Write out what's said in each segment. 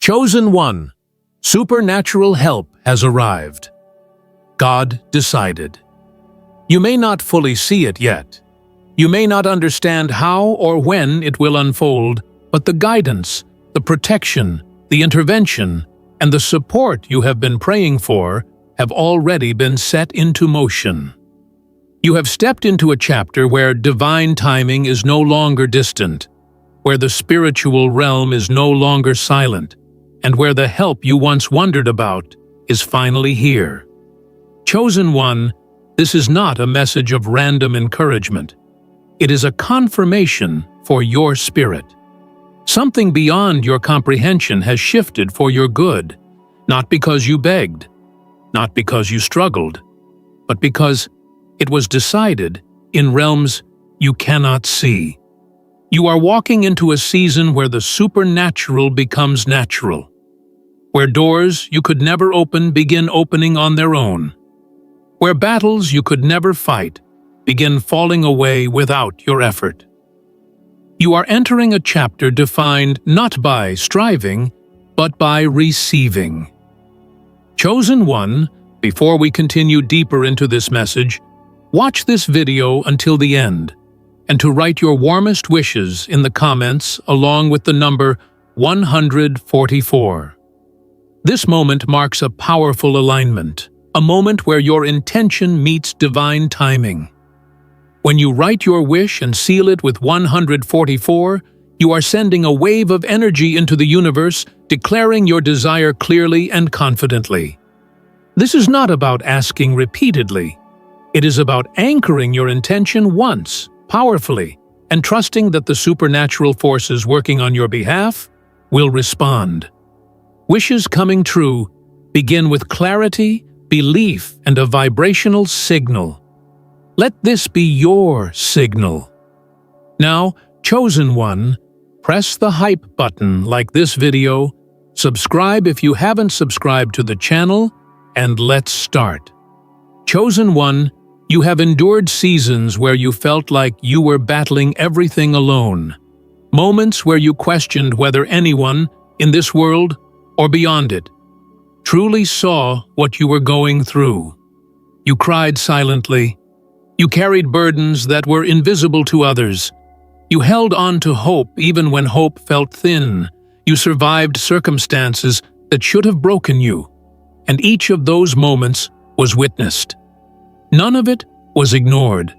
Chosen one, supernatural help has arrived. God decided. You may not fully see it yet. You may not understand how or when it will unfold, but the guidance, the protection, the intervention, and the support you have been praying for have already been set into motion. You have stepped into a chapter where divine timing is no longer distant, where the spiritual realm is no longer silent, and where the help you once wondered about is finally here. Chosen one, this is not a message of random encouragement. It is a confirmation for your spirit. Something beyond your comprehension has shifted for your good, not because you begged, not because you struggled, but because it was decided in realms you cannot see. You are walking into a season where the supernatural becomes natural, where doors you could never open begin opening on their own, where battles you could never fight begin falling away without your effort. You are entering a chapter defined not by striving, but by receiving. Chosen one, before we continue deeper into this message, watch this video until the end, and to write your warmest wishes in the comments along with the number 144. This moment marks a powerful alignment, a moment where your intention meets divine timing. When you write your wish and seal it with 144, you are sending a wave of energy into the universe, declaring your desire clearly and confidently. This is not about asking repeatedly. It is about anchoring your intention once, powerfully, and trusting that the supernatural forces working on your behalf will respond. Wishes coming true begin with clarity, belief, and a vibrational signal. Let this be your signal. Now, chosen one, press the hype button like this video, subscribe if you haven't subscribed to the channel, and let's start. Chosen one, you have endured seasons where you felt like you were battling everything alone. Moments where you questioned whether anyone, in this world or beyond it, truly saw what you were going through. You cried silently. You carried burdens that were invisible to others. You held on to hope even when hope felt thin. You survived circumstances that should have broken you, and each of those moments was witnessed. None of it was ignored.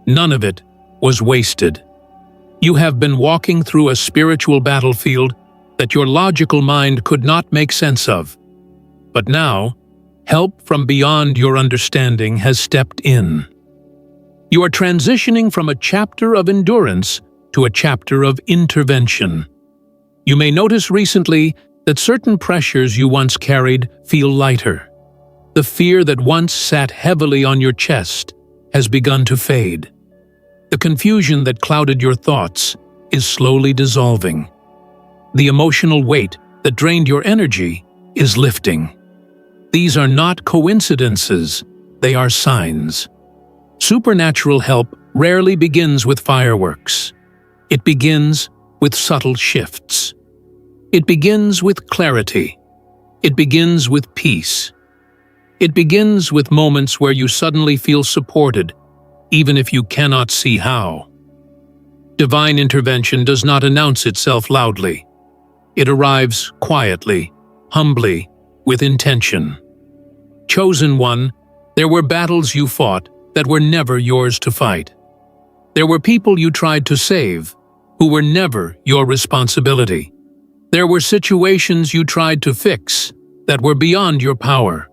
None of it was wasted. You have been walking through a spiritual battlefield that your logical mind could not make sense of. But now, help from beyond your understanding has stepped in. You are transitioning from a chapter of endurance to a chapter of intervention. You may notice recently that certain pressures you once carried feel lighter. The fear that once sat heavily on your chest has begun to fade. The confusion that clouded your thoughts is slowly dissolving. The emotional weight that drained your energy is lifting. These are not coincidences, they are signs. Supernatural help rarely begins with fireworks. It begins with subtle shifts. It begins with clarity. It begins with peace. It begins with moments where you suddenly feel supported, even if you cannot see how. Divine intervention does not announce itself loudly. It arrives quietly, humbly, with intention. Chosen one, there were battles you fought that were never yours to fight. There were people you tried to save who were never your responsibility. There were situations you tried to fix that were beyond your power.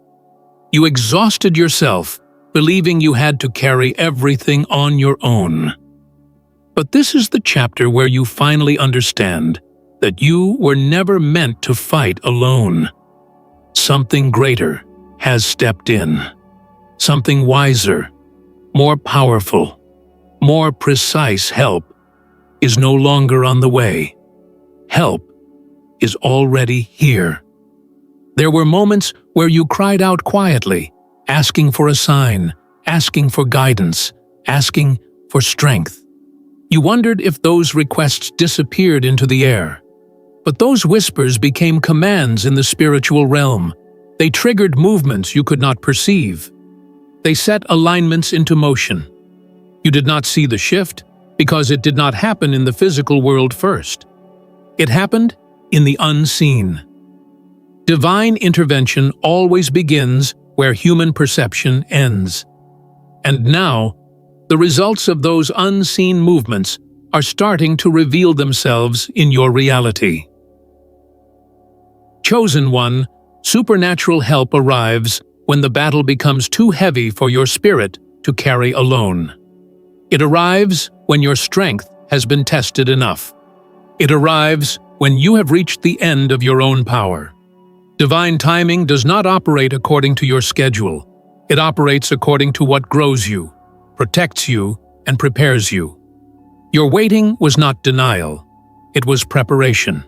You exhausted yourself, believing you had to carry everything on your own. But this is the chapter where you finally understand that you were never meant to fight alone. Something greater has stepped in. Something wiser, more powerful, more precise help is no longer on the way. Help is already here. There were moments where you cried out quietly, asking for a sign, asking for guidance, asking for strength. You wondered if those requests disappeared into the air. But those whispers became commands in the spiritual realm. They triggered movements you could not perceive. They set alignments into motion. You did not see the shift because it did not happen in the physical world first. It happened in the unseen. Divine intervention always begins where human perception ends. And now, the results of those unseen movements are starting to reveal themselves in your reality. Chosen one, supernatural help arrives when the battle becomes too heavy for your spirit to carry alone. It arrives when your strength has been tested enough. It arrives when you have reached the end of your own power. Divine timing does not operate according to your schedule. It operates according to what grows you, protects you, and prepares you. Your waiting was not denial. It was preparation.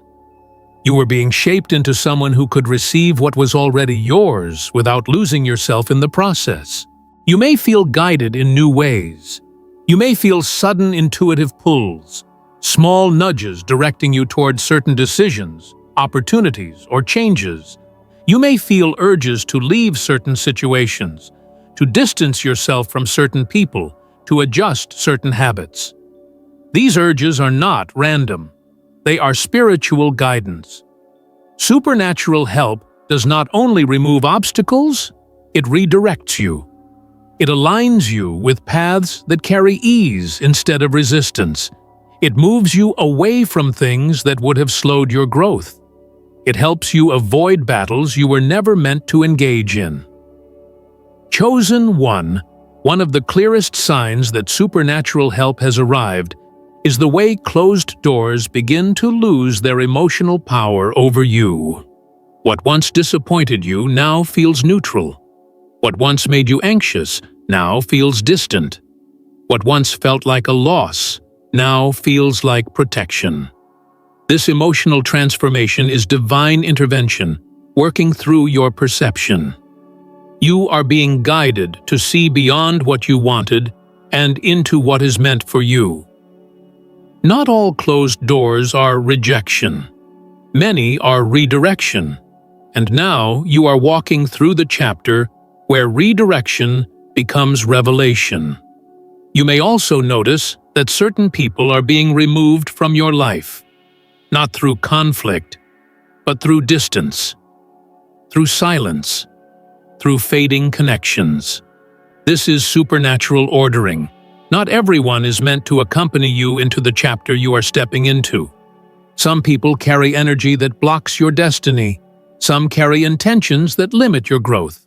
You were being shaped into someone who could receive what was already yours without losing yourself in the process. You may feel guided in new ways. You may feel sudden intuitive pulls, small nudges directing you towards certain decisions, opportunities, or changes. You may feel urges to leave certain situations, to distance yourself from certain people, to adjust certain habits. These urges are not random. They are spiritual guidance. Supernatural help does not only remove obstacles, it redirects you. It aligns you with paths that carry ease instead of resistance. It moves you away from things that would have slowed your growth. It helps you avoid battles you were never meant to engage in. Chosen one of the clearest signs that supernatural help has arrived is the way closed doors begin to lose their emotional power over you. What once disappointed you now feels neutral. What once made you anxious now feels distant. What once felt like a loss now feels like protection. This emotional transformation is divine intervention, working through your perception. You are being guided to see beyond what you wanted and into what is meant for you. Not all closed doors are rejection. Many are redirection. And now you are walking through the chapter where redirection becomes revelation. You may also notice that certain people are being removed from your life, not through conflict, but through distance, through silence, through fading connections. This is supernatural ordering. Not everyone is meant to accompany you into the chapter you are stepping into. Some people carry energy that blocks your destiny. Some carry intentions that limit your growth.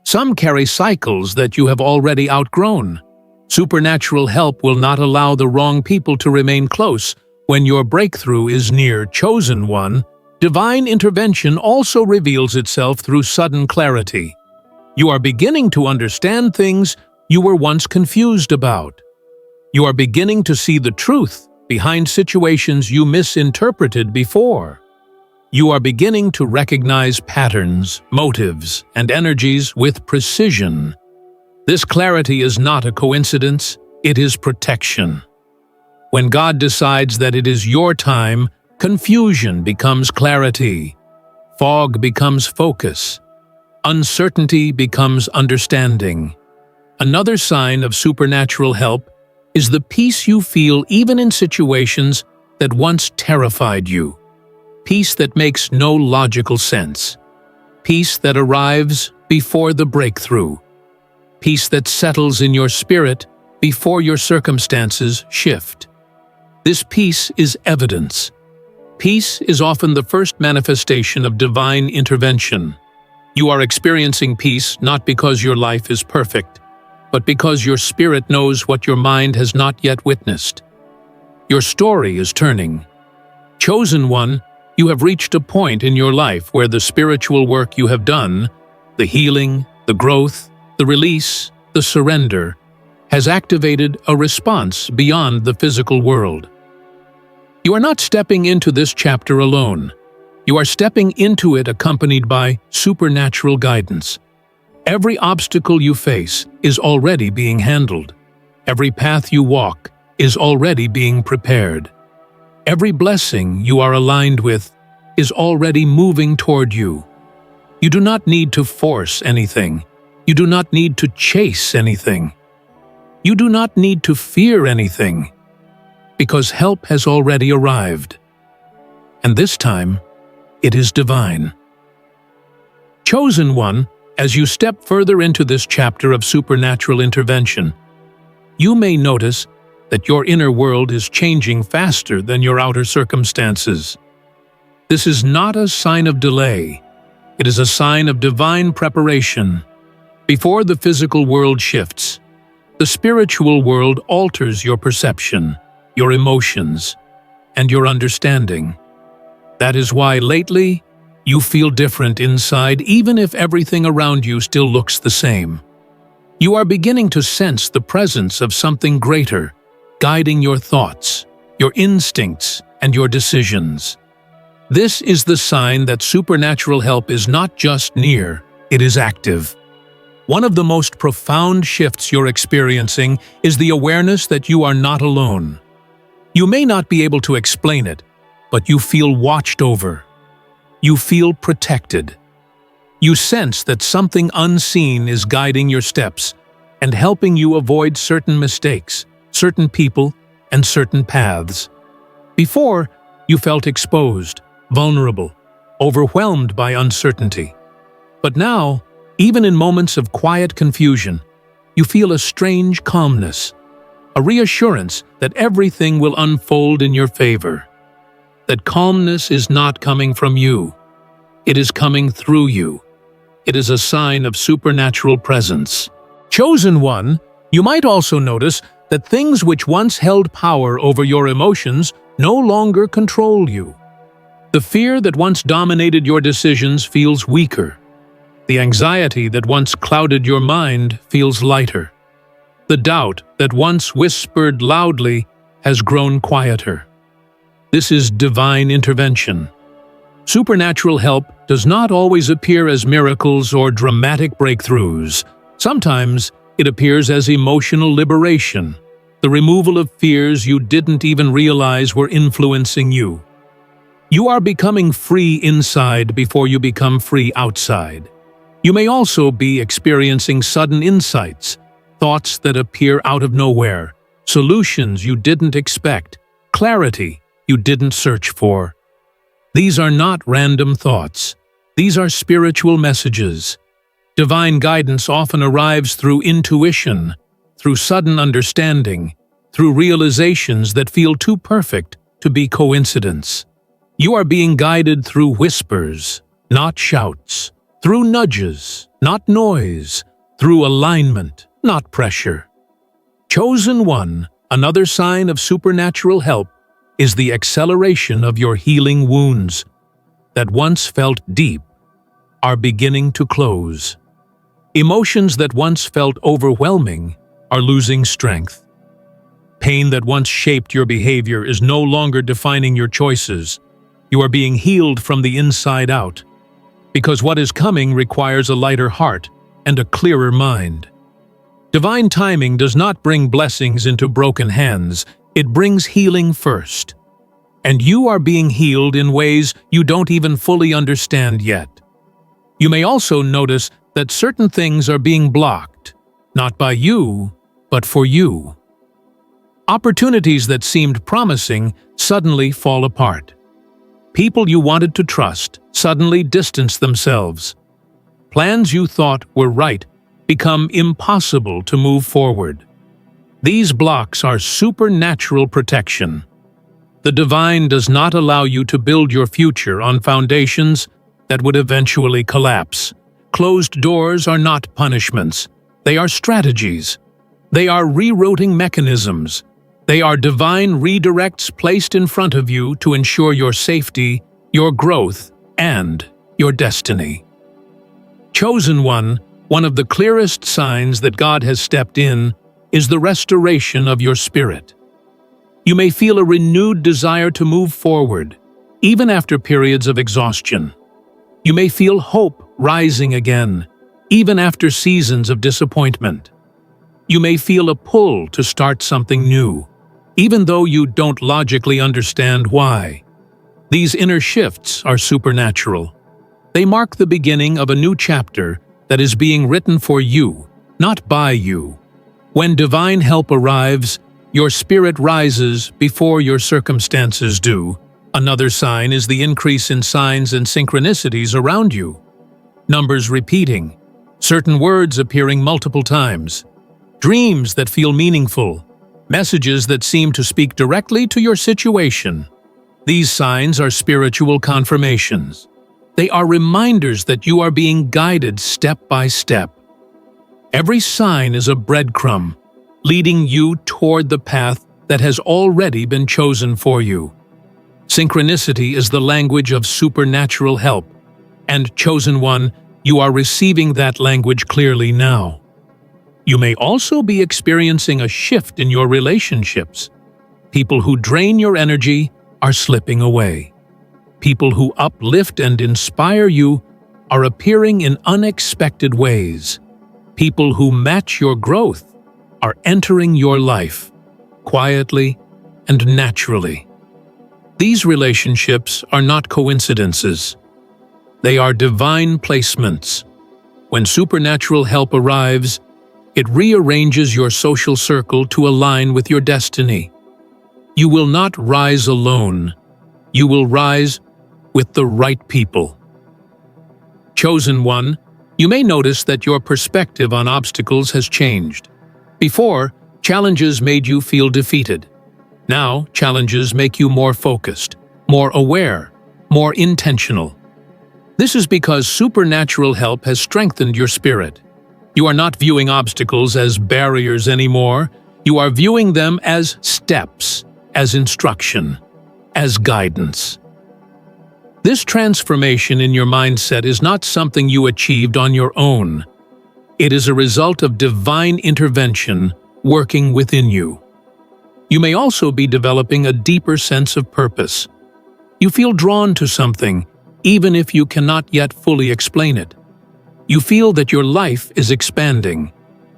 Some carry cycles that you have already outgrown. Supernatural help will not allow the wrong people to remain close when your breakthrough is near. Chosen one, divine intervention also reveals itself through sudden clarity. You are beginning to understand things you were once confused about. You are beginning to see the truth behind situations you misinterpreted before. You are beginning to recognize patterns, motives, and energies with precision. This clarity is not a coincidence, it is protection. When God decides that it is your time, confusion becomes clarity, fog becomes focus, uncertainty becomes understanding. Another sign of supernatural help is the peace you feel even in situations that once terrified you. Peace that makes no logical sense. Peace that arrives before the breakthrough. Peace that settles in your spirit before your circumstances shift. This peace is evidence. Peace is often the first manifestation of divine intervention. You are experiencing peace not because your life is perfect, but because your spirit knows what your mind has not yet witnessed. Your story is turning. Chosen one, you have reached a point in your life where the spiritual work you have done, the healing, the growth, the release, the surrender, has activated a response beyond the physical world. You are not stepping into this chapter alone. You are stepping into it accompanied by supernatural guidance. Every obstacle you face is already being handled. Every path you walk is already being prepared. Every blessing you are aligned with is already moving toward you. You do not need to force anything. You do not need to chase anything. You do not need to fear anything, because help has already arrived. And this time, it is divine. Chosen one, as you step further into this chapter of supernatural intervention, you may notice that your inner world is changing faster than your outer circumstances. This is not a sign of delay. It is a sign of divine preparation. Before the physical world shifts, the spiritual world alters your perception, your emotions, and your understanding. That is why lately, you feel different inside even if everything around you still looks the same. You are beginning to sense the presence of something greater, guiding your thoughts, your instincts, and your decisions. This is the sign that supernatural help is not just near, it is active. One of the most profound shifts you're experiencing is the awareness that you are not alone. You may not be able to explain it, but you feel watched over. You feel protected. You sense that something unseen is guiding your steps and helping you avoid certain mistakes, certain people, and certain paths. Before, you felt exposed, vulnerable, overwhelmed by uncertainty. But now, even in moments of quiet confusion, you feel a strange calmness, a reassurance that everything will unfold in your favor. That calmness is not coming from you. It is coming through you. It is a sign of supernatural presence. Chosen one, you might also notice that things which once held power over your emotions no longer control you. The fear that once dominated your decisions feels weaker. The anxiety that once clouded your mind feels lighter. The doubt that once whispered loudly has grown quieter. This is divine intervention. Supernatural help does not always appear as miracles or dramatic breakthroughs. Sometimes it appears as emotional liberation, the removal of fears you didn't even realize were influencing you. You are becoming free inside before you become free outside. You may also be experiencing sudden insights, thoughts that appear out of nowhere, solutions you didn't expect, clarity you didn't search for. These are not random thoughts. These are spiritual messages. Divine guidance often arrives through intuition, through sudden understanding, through realizations that feel too perfect to be coincidence. You are being guided through whispers, not shouts, through nudges, not noise, through alignment, not pressure. Chosen one, another sign of supernatural help, is the acceleration of your healing wounds that once felt deep are beginning to close. Emotions that once felt overwhelming are losing strength. Pain that once shaped your behavior is no longer defining your choices. You are being healed from the inside out, because what is coming requires a lighter heart and a clearer mind. Divine timing does not bring blessings into broken hands, it brings healing first. And you are being healed in ways you don't even fully understand yet. You may also notice that certain things are being blocked, not by you, but for you. Opportunities that seemed promising suddenly fall apart. People you wanted to trust suddenly distance themselves. Plans you thought were right become impossible to move forward. These blocks are supernatural protection. The divine does not allow you to build your future on foundations that would eventually collapse. Closed doors are not punishments. They are strategies. They are rerouting mechanisms. They are divine redirects placed in front of you to ensure your safety, your growth, and your destiny. Chosen one of the clearest signs that God has stepped in is the restoration of your spirit. You may feel a renewed desire to move forward, even after periods of exhaustion. You may feel hope rising again, even after seasons of disappointment. You may feel a pull to start something new, even though you don't logically understand why. These inner shifts are supernatural. They mark the beginning of a new chapter that is being written for you, not by you. When divine help arrives, your spirit rises before your circumstances do. Another sign is the increase in signs and synchronicities around you. Numbers repeating, certain words appearing multiple times, dreams that feel meaningful, messages that seem to speak directly to your situation. These signs are spiritual confirmations. They are reminders that you are being guided step by step. Every sign is a breadcrumb, leading you toward the path that has already been chosen for you. Synchronicity is the language of supernatural help, and chosen one, you are receiving that language clearly now. You may also be experiencing a shift in your relationships. People who drain your energy are slipping away. People who uplift and inspire you are appearing in unexpected ways. People who match your growth are entering your life, quietly and naturally. These relationships are not coincidences. They are divine placements. When supernatural help arrives, it rearranges your social circle to align with your destiny. You will not rise alone. You will rise with the right people. Chosen one, you may notice that your perspective on obstacles has changed. Before, challenges made you feel defeated. Now, challenges make you more focused, more aware, more intentional. This is because supernatural help has strengthened your spirit. You are not viewing obstacles as barriers anymore. You are viewing them as steps, as instruction, as guidance. This transformation in your mindset is not something you achieved on your own. It is a result of divine intervention working within you. You may also be developing a deeper sense of purpose. You feel drawn to something, even if you cannot yet fully explain it. You feel that your life is expanding,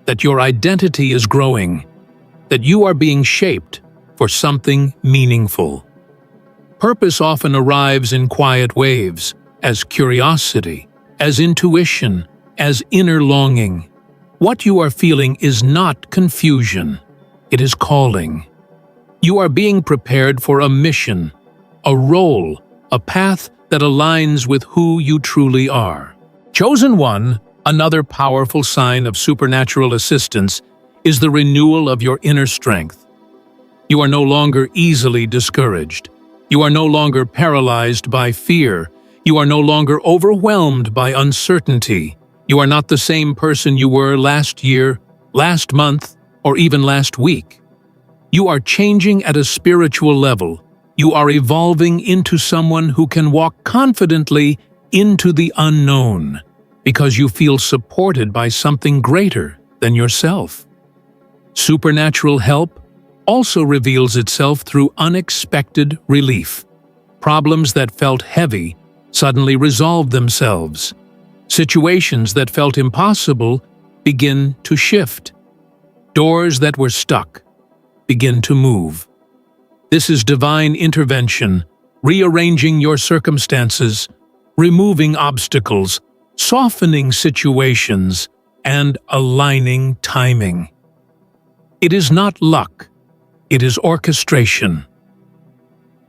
that your identity is growing, that you are being shaped for something meaningful. Purpose often arrives in quiet waves, as curiosity, as intuition, as inner longing. What you are feeling is not confusion, it is calling. You are being prepared for a mission, a role, a path that aligns with who you truly are. Chosen one, another powerful sign of supernatural assistance, is the renewal of your inner strength. You are no longer easily discouraged. You are no longer paralyzed by fear. You are no longer overwhelmed by uncertainty. You are not the same person you were last year, last month, or even last week. You are changing at a spiritual level. You are evolving into someone who can walk confidently into the unknown, because you feel supported by something greater than yourself. Supernatural help also reveals itself through unexpected relief. Problems that felt heavy suddenly resolve themselves. Situations that felt impossible begin to shift. Doors that were stuck begin to move. This is divine intervention, rearranging your circumstances, removing obstacles, softening situations, and aligning timing. It is not luck. It is orchestration.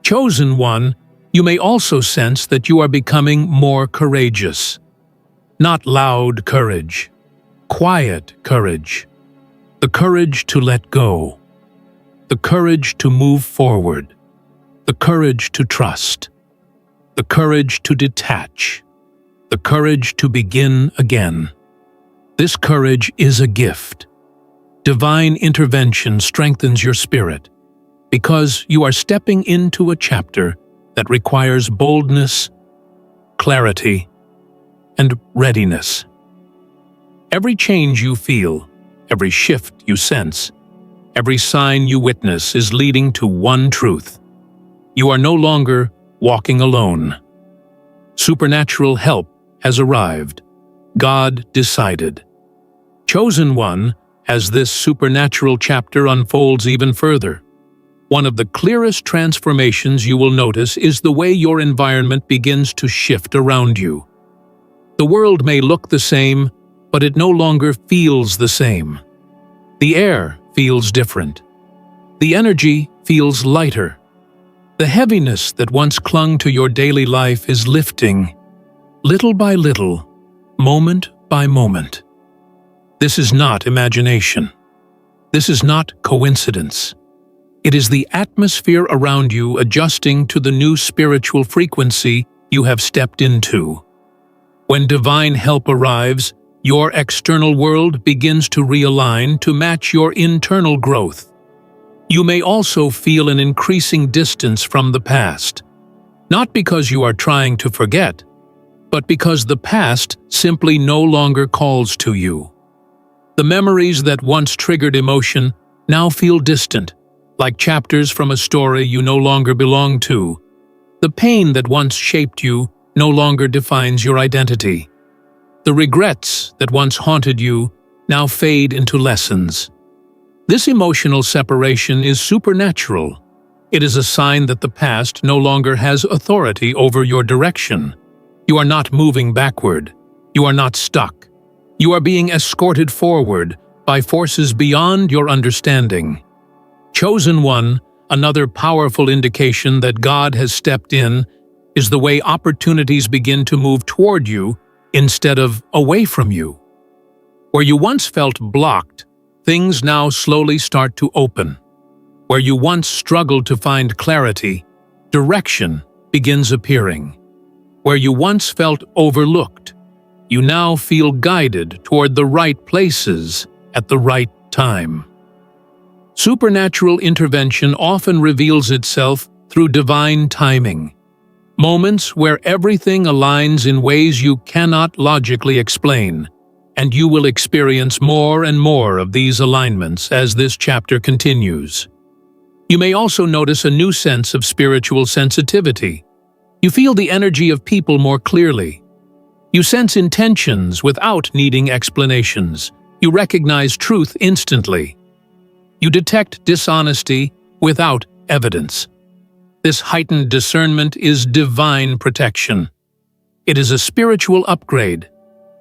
Chosen one, you may also sense that you are becoming more courageous. Not loud courage, quiet courage. The courage to let go. The courage to move forward. The courage to trust. The courage to detach. The courage to begin again. This courage is a gift. Divine intervention strengthens your spirit because you are stepping into a chapter that requires boldness, clarity, and readiness. Every change you feel, every shift you sense, every sign you witness is leading to one truth. You are no longer walking alone. Supernatural help has arrived. God decided. Chosen one, as this supernatural chapter unfolds even further, One of the clearest transformations you will notice is the way your environment begins to shift around you. The world may look the same, but it no longer feels the same. The air feels different. The energy feels lighter. The heaviness that once clung to your daily life is lifting, little by little, moment by moment. This is not imagination. This is not coincidence. It is the atmosphere around you adjusting to the new spiritual frequency you have stepped into. When divine help arrives, your external world begins to realign to match your internal growth. You may also feel an increasing distance from the past, not because you are trying to forget, but because the past simply no longer calls to you. The memories that once triggered emotion now feel distant, like chapters from a story you no longer belong to. The pain that once shaped you no longer defines your identity. The regrets that once haunted you now fade into lessons. This emotional separation is supernatural. It is a sign that the past no longer has authority over your direction. You are not moving backward. You are not stuck. You are being escorted forward by forces beyond your understanding. Chosen one, another powerful indication that God has stepped in, is the way opportunities begin to move toward you instead of away from you. Where you once felt blocked, things now slowly start to open. Where you once struggled to find clarity, direction begins appearing. Where you once felt overlooked, you now feel guided toward the right places at the right time. Supernatural intervention often reveals itself through divine timing. Moments where everything aligns in ways you cannot logically explain, and you will experience more and more of these alignments as this chapter continues. You may also notice a new sense of spiritual sensitivity. You feel the energy of people more clearly. You sense intentions without needing explanations. You recognize truth instantly. You detect dishonesty without evidence. This heightened discernment is divine protection. It is a spiritual upgrade,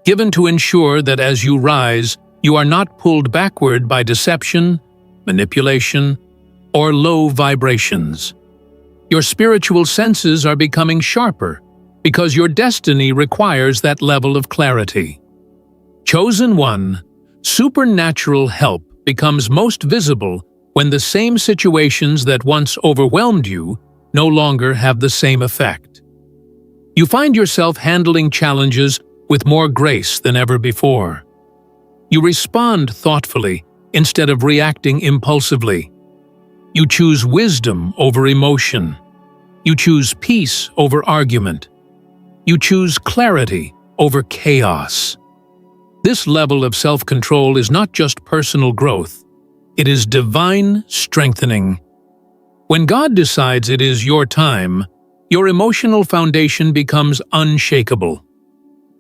given to ensure that as you rise, you are not pulled backward by deception, manipulation, or low vibrations. Your spiritual senses are becoming sharper because your destiny requires that level of clarity. Chosen one, supernatural help becomes most visible when the same situations that once overwhelmed you no longer have the same effect. You find yourself handling challenges with more grace than ever before. You respond thoughtfully instead of reacting impulsively. You choose wisdom over emotion. You choose peace over argument. You choose clarity over chaos. This level of self-control is not just personal growth, it is divine strengthening. When God decides it is your time, your emotional foundation becomes unshakable.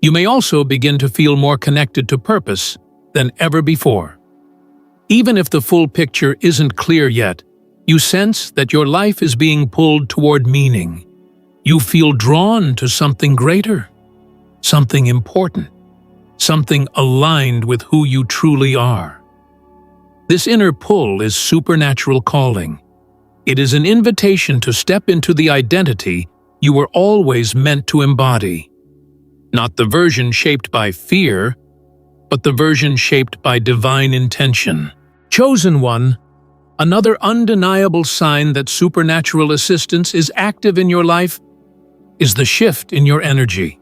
You may also begin to feel more connected to purpose than ever before. Even if the full picture isn't clear yet, you sense that your life is being pulled toward meaning. You feel drawn to something greater, something important, something aligned with who you truly are. This inner pull is supernatural calling. It is an invitation to step into the identity you were always meant to embody. Not the version shaped by fear, but the version shaped by divine intention. Chosen one, another undeniable sign that supernatural assistance is active in your life is the shift in your energy.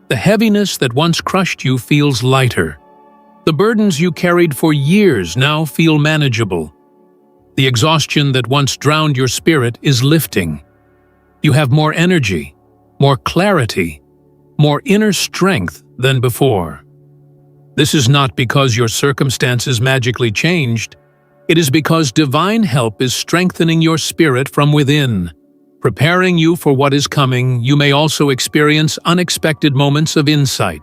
The heaviness that once crushed you feels lighter. The burdens you carried for years now feel manageable. The exhaustion that once drowned your spirit is lifting. You have more energy, more clarity, more inner strength than before. This is not because your circumstances magically changed. It is because divine help is strengthening your spirit from within. Preparing you for what is coming, you may also experience unexpected moments of insight,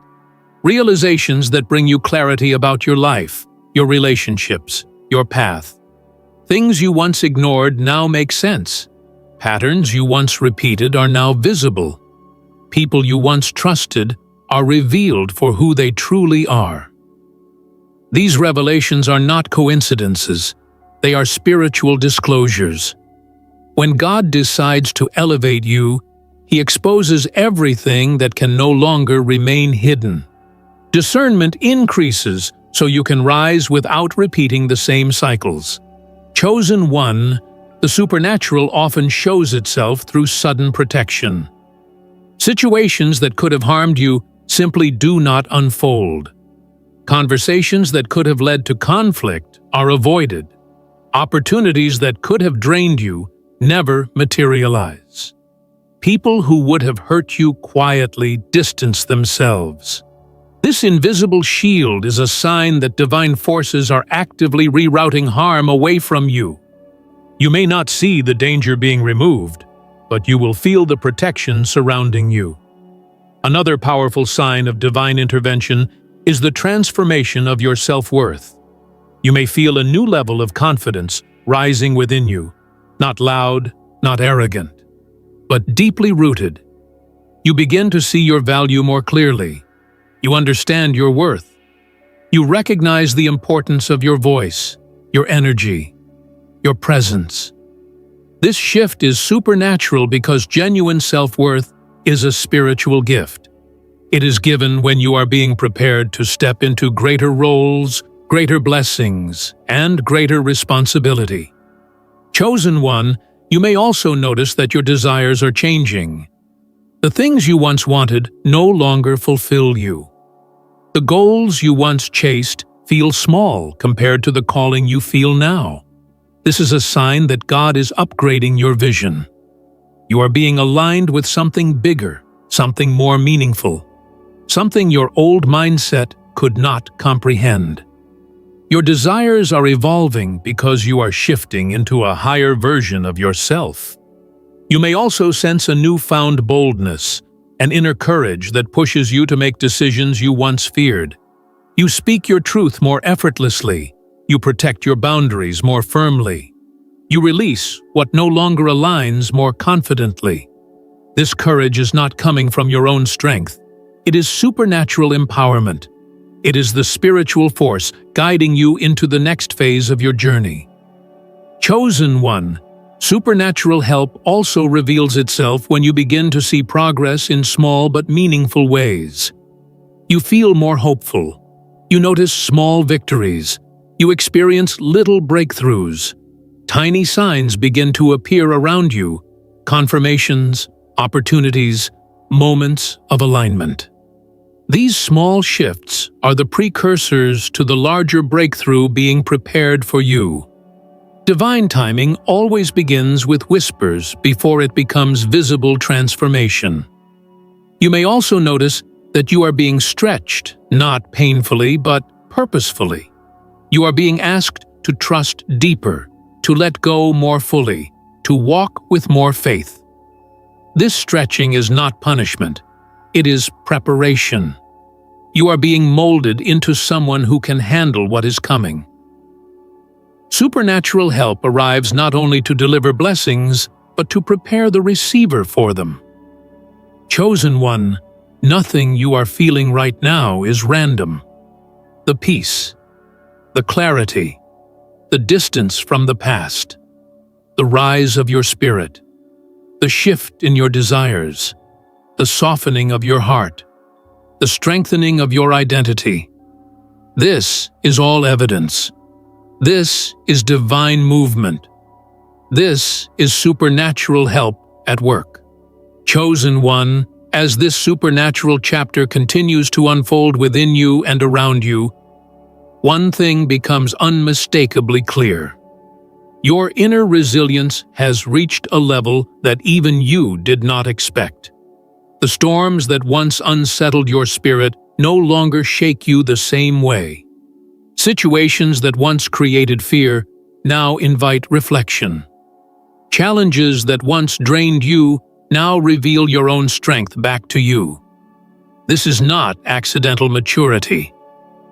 realizations that bring you clarity about your life, your relationships, your path. Things you once ignored now make sense. Patterns you once repeated are now visible. People you once trusted are revealed for who they truly are. These revelations are not coincidences. They are spiritual disclosures. When God decides to elevate you, He exposes everything that can no longer remain hidden. Discernment increases so you can rise without repeating the same cycles. Chosen one, the supernatural often shows itself through sudden protection. Situations that could have harmed you simply do not unfold. Conversations that could have led to conflict are avoided. Opportunities that could have drained you never materialize. People who would have hurt you quietly distance themselves. This invisible shield is a sign that divine forces are actively rerouting harm away from you. You may not see the danger being removed, but you will feel the protection surrounding you. Another powerful sign of divine intervention is the transformation of your self-worth. You may feel a new level of confidence rising within you, not loud, not arrogant, but deeply rooted. You begin to see your value more clearly. You understand your worth. You recognize the importance of your voice, your energy, your presence. This shift is supernatural because genuine self-worth is a spiritual gift. It is given when you are being prepared to step into greater roles, greater blessings, and greater responsibility. Chosen one, you may also notice that your desires are changing. The things you once wanted no longer fulfill you. The goals you once chased feel small compared to the calling you feel now. This is a sign that God is upgrading your vision. You are being aligned with something bigger, something more meaningful, something your old mindset could not comprehend. Your desires are evolving because you are shifting into a higher version of yourself. You may also sense a newfound boldness, an inner courage that pushes you to make decisions you once feared. You speak your truth more effortlessly. You protect your boundaries more firmly. You release what no longer aligns more confidently. This courage is not coming from your own strength. It is supernatural empowerment. It is the spiritual force guiding you into the next phase of your journey. Chosen one, supernatural help also reveals itself when you begin to see progress in small but meaningful ways. You feel more hopeful. You notice small victories. You experience little breakthroughs. Tiny signs begin to appear around you, confirmations, opportunities, moments of alignment. These small shifts are the precursors to the larger breakthrough being prepared for you. Divine timing always begins with whispers before it becomes visible transformation. You may also notice that you are being stretched, not painfully but purposefully. You are being asked to trust deeper, to let go more fully, to walk with more faith. This stretching is not punishment. It is preparation. You are being molded into someone who can handle what is coming. Supernatural help arrives not only to deliver blessings, but to prepare the receiver for them. Chosen one, nothing you are feeling right now is random. The peace, the clarity, the distance from the past, the rise of your spirit, the shift in your desires, the softening of your heart, the strengthening of your identity. This is all evidence. This is divine movement. This is supernatural help at work. Chosen one, as this supernatural chapter continues to unfold within you and around you, one thing becomes unmistakably clear. Your inner resilience has reached a level that even you did not expect. The storms that once unsettled your spirit no longer shake you the same way. Situations that once created fear now invite reflection. Challenges that once drained you now reveal your own strength back to you. This is not accidental maturity.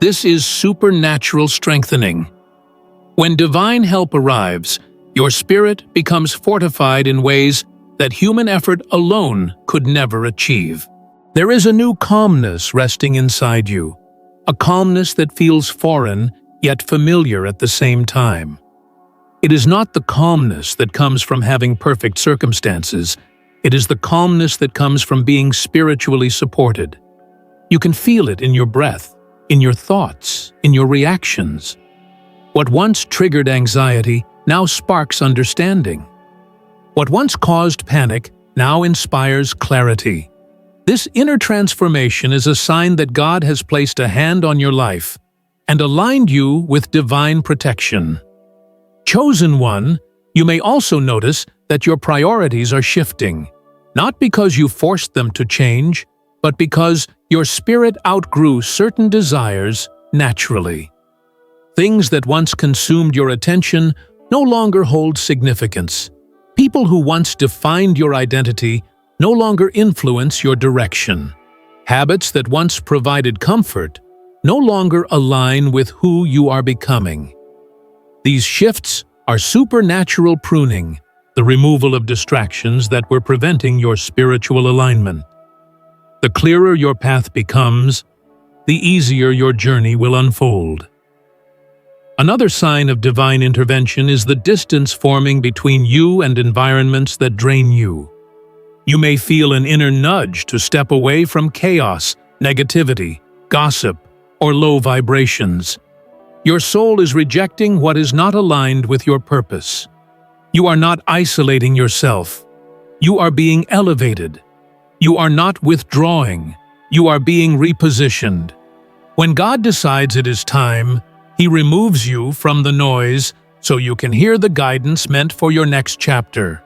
This is supernatural strengthening. When divine help arrives, your spirit becomes fortified in ways that human effort alone could never achieve. There is a new calmness resting inside you, a calmness that feels foreign yet familiar at the same time. It is not the calmness that comes from having perfect circumstances. It is the calmness that comes from being spiritually supported. You can feel it in your breath, in your thoughts, in your reactions. What once triggered anxiety now sparks understanding. What once caused panic now inspires clarity. This inner transformation is a sign that God has placed a hand on your life and aligned you with divine protection. Chosen one, you may also notice that your priorities are shifting, not because you forced them to change, but because your spirit outgrew certain desires naturally. Things that once consumed your attention no longer hold significance. People who once defined your identity no longer influence your direction. Habits that once provided comfort no longer align with who you are becoming. These shifts are supernatural pruning, the removal of distractions that were preventing your spiritual alignment. The clearer your path becomes, the easier your journey will unfold. Another sign of divine intervention is the distance forming between you and environments that drain you. You may feel an inner nudge to step away from chaos, negativity, gossip, or low vibrations. Your soul is rejecting what is not aligned with your purpose. You are not isolating yourself. You are being elevated. You are not withdrawing. You are being repositioned. When God decides it is time, He removes you from the noise so you can hear the guidance meant for your next chapter.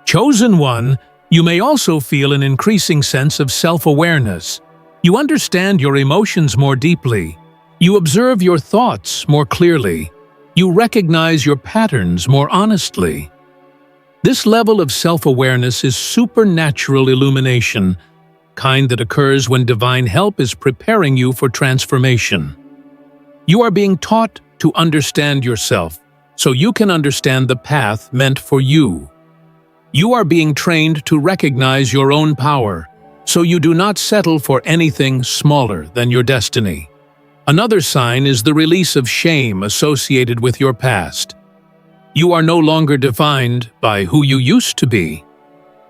Chosen one, you may also feel an increasing sense of self-awareness. You understand your emotions more deeply. You observe your thoughts more clearly. You recognize your patterns more honestly. This level of self-awareness is supernatural illumination, kind that occurs when divine help is preparing you for transformation. You are being taught to understand yourself, so you can understand the path meant for you. You are being trained to recognize your own power, so you do not settle for anything smaller than your destiny. Another sign is the release of shame associated with your past. You are no longer defined by who you used to be.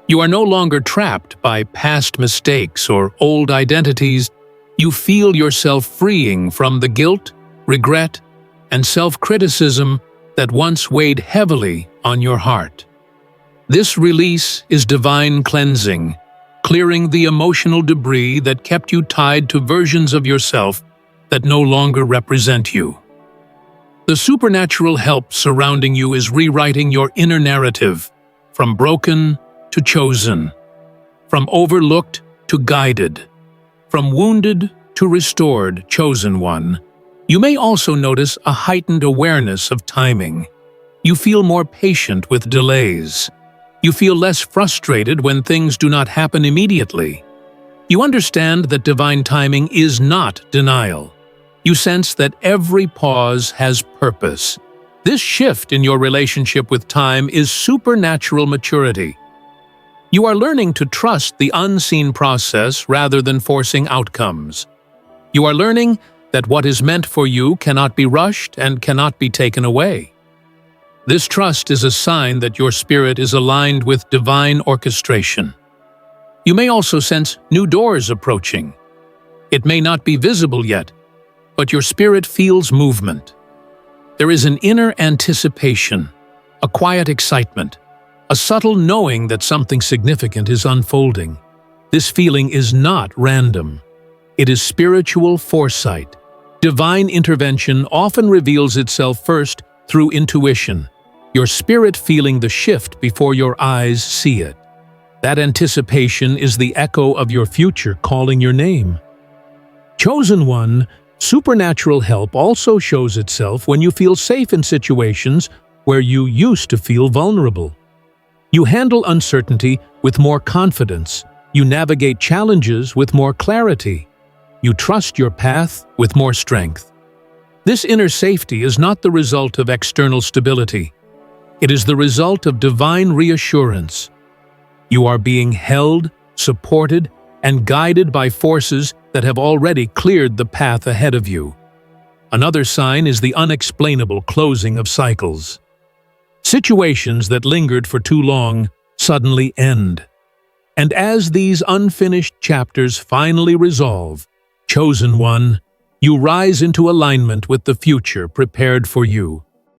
You are no longer trapped by past mistakes or old identities. You feel yourself freeing from the guilt, regret, and self-criticism that once weighed heavily on your heart. This release is divine cleansing, clearing the emotional debris that kept you tied to versions of yourself that no longer represent you. The supernatural help surrounding you is rewriting your inner narrative, from broken to chosen, from overlooked to guided, from wounded to restored, chosen one. You may also notice a heightened awareness of timing. You feel more patient with delays. You feel less frustrated when things do not happen immediately. You understand that divine timing is not denial. You sense that every pause has purpose. This shift in your relationship with time is supernatural maturity. You are learning to trust the unseen process rather than forcing outcomes. You are learning that what is meant for you cannot be rushed and cannot be taken away. This trust is a sign that your spirit is aligned with divine orchestration. You may also sense new doors approaching. It may not be visible yet, but your spirit feels movement. There is an inner anticipation, a quiet excitement, a subtle knowing that something significant is unfolding. This feeling is not random. It is spiritual foresight. Divine intervention often reveals itself first through intuition, your spirit feeling the shift before your eyes see it. That anticipation is the echo of your future calling your name. Chosen one, supernatural help also shows itself when you feel safe in situations where you used to feel vulnerable. You handle uncertainty with more confidence. You navigate challenges with more clarity. You trust your path with more strength. This inner safety is not the result of external stability. It is the result of divine reassurance. You are being held, supported, and guided by forces that have already cleared the path ahead of you. Another sign is the unexplainable closing of cycles. Situations that lingered for too long suddenly end. And as these unfinished chapters finally resolve, chosen one, you rise into alignment with the future prepared for you.